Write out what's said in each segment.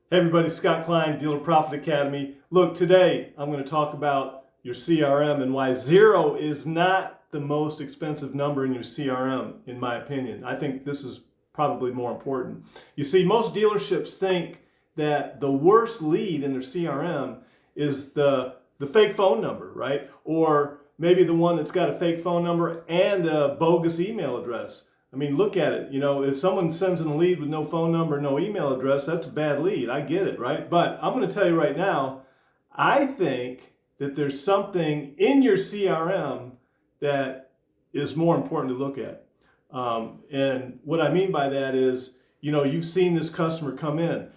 Hey everybody, Scott Klein, Dealer Profit Academy. Look, today I'm going to talk about your CRM and why 0 is not the most expensive number in your CRM, in my opinion. I think this is probably more important. You see, most dealerships think that the worst lead in their CRM is the fake phone number, right? Or maybe the one that's got a fake phone number and a bogus email address. I mean, look at it. You know, if someone sends in a lead with no phone number, no email address, that's a bad lead. I get it, right? But I'm going to tell you right now, I think that there's something in your CRM that is more important to look at. And what I mean by that is, you know, you've seen this customer come in.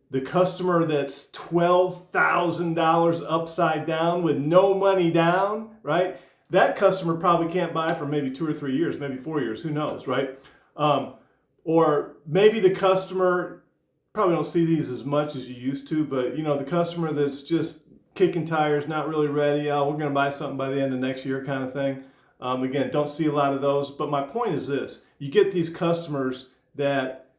The customer that's $12,000 upside down with no money down, right? That customer probably can't buy for maybe 2 or 3 years, maybe 4 years, who knows, right? Or maybe the customer, probably don't see these as much as you used to, but you know, the customer that's just kicking tires, not really ready, oh, we're going to buy something by the end of next year kind of thing. Again, don't see a lot of those, but my point is this: you get these customers that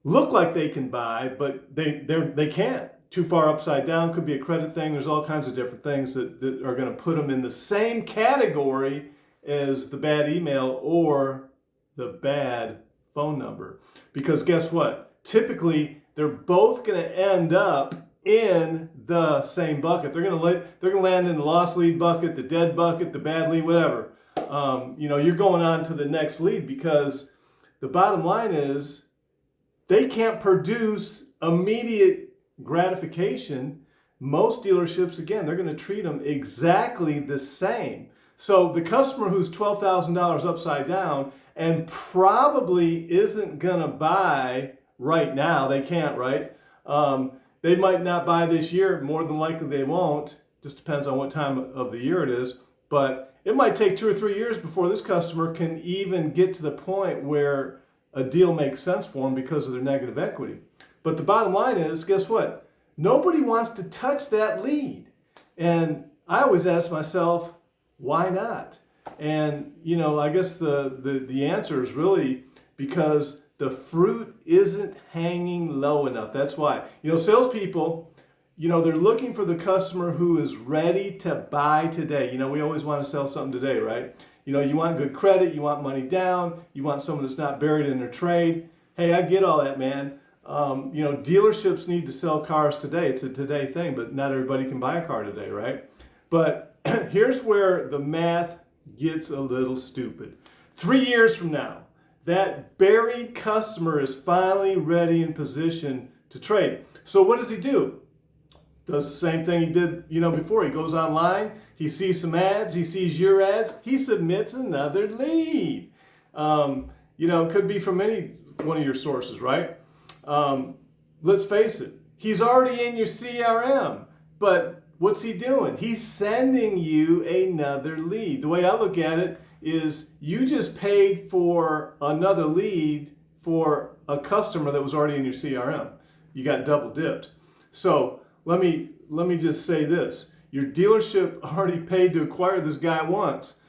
look like they can buy, but they can't. Too far upside down, could be a credit thing. There's all kinds of different things that are going to put them in the same category as the bad email or the bad phone number. Because guess what? Typically, they're both going to end up in the same bucket. They're going to land in the lost lead bucket, the dead bucket, the bad lead, whatever. You know, you're going on to the next lead because the bottom line is they can't produce immediate gratification. Most dealerships, again, they're going to treat them exactly the same. So the customer who's $12,000 upside down and probably isn't going to buy right now, they can't, right? They might not buy this year. More than likely they won't. Just depends on what time of the year it is. But it might take 2 or 3 years before this customer can even get to the point where a deal makes sense for them because of their negative equity. But the bottom line is, guess what? Nobody wants to touch that lead. And I always ask myself, why not? And, you know, I guess the answer is really because the fruit isn't hanging low enough. That's why. You know, salespeople, you know, they're looking for the customer who is ready to buy today. You know, we always want to sell something today, right? You know, you want good credit, you want money down, you want someone that's not buried in their trade. Hey, I get all that, man. You know, dealerships need to sell cars today. It's a today thing, but not everybody can buy a car today, right? But here's where the math gets a little stupid. 3 years from now, that buried customer is finally ready in position to trade. So what does he do? Does the same thing he did, you know, before. He goes online, he sees some ads, he sees your ads, he submits another lead. You know, it could be from any one of your sources, right? Let's face it, he's already in your CRM, but what's he doing? He's sending you another lead. The way I look at it is you just paid for another lead for a customer that was already in your CRM. You got double dipped. So let me just say this. Your dealership already paid to acquire this guy once,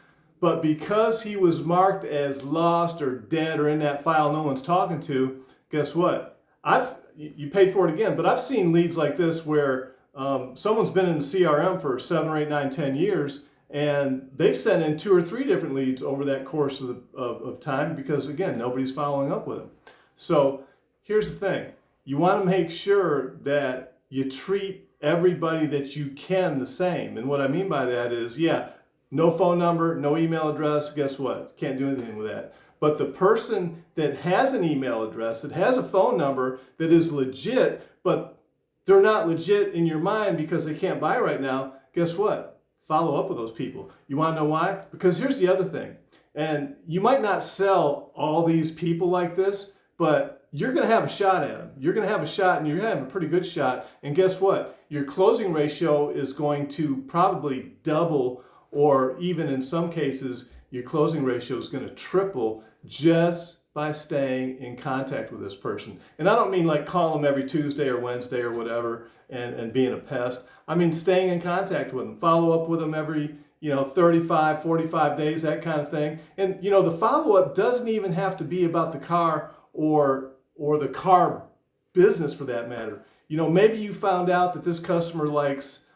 but because he was marked as lost or dead or in that file no one's talking to, guess what? You paid for it again, but I've seen leads like this where someone's been in the CRM for 7 or 8, 9, 10 years, and they've sent in 2 or 3 different leads over that course of time because, again, nobody's following up with them. So here's the thing. You want to make sure that you treat everybody that you can the same. And what I mean by that is, yeah, no phone number, no email address, guess what? Can't do anything with that. But the person that has an email address, that has a phone number that is legit, but they're not legit in your mind because they can't buy right now, guess what? Follow up with those people. You want to know why? Because here's the other thing. And you might not sell all these people like this, but you're going to have a shot at them. You're going to have a shot, and you're going to have a pretty good shot. And guess what? Your closing ratio is going to probably double, or even in some cases, your closing ratio is going to triple just by staying in contact with this person. And I don't mean like call them every Tuesday or Wednesday or whatever and being a pest. I mean staying in contact with them. Follow up with them every, 35, 45 days, that kind of thing. And, the follow-up doesn't even have to be about the car or the car business for that matter. You know, maybe you found out that this customer likes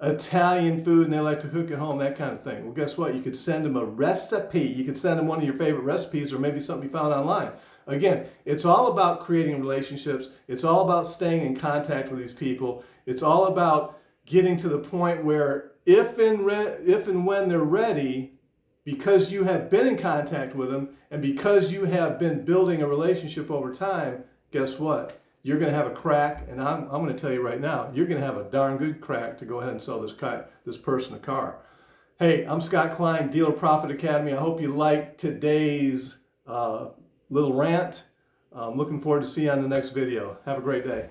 Italian food and they like to cook at home, that kind of thing. Well, guess what? You could send them a recipe. You could send them one of your favorite recipes, or maybe something you found online. Again, it's all about creating relationships. It's all about staying in contact with these people. It's all about getting to the point where if and when they're ready, because you have been in contact with them and because you have been building a relationship over time, guess what? You're going to have a crack, and I'm going to tell you right now, you're going to have a darn good crack to go ahead and sell this person a car. Hey, I'm Scott Klein, Dealer Profit Academy. I hope you liked today's little rant. I'm looking forward to see you on the next video. Have a great day.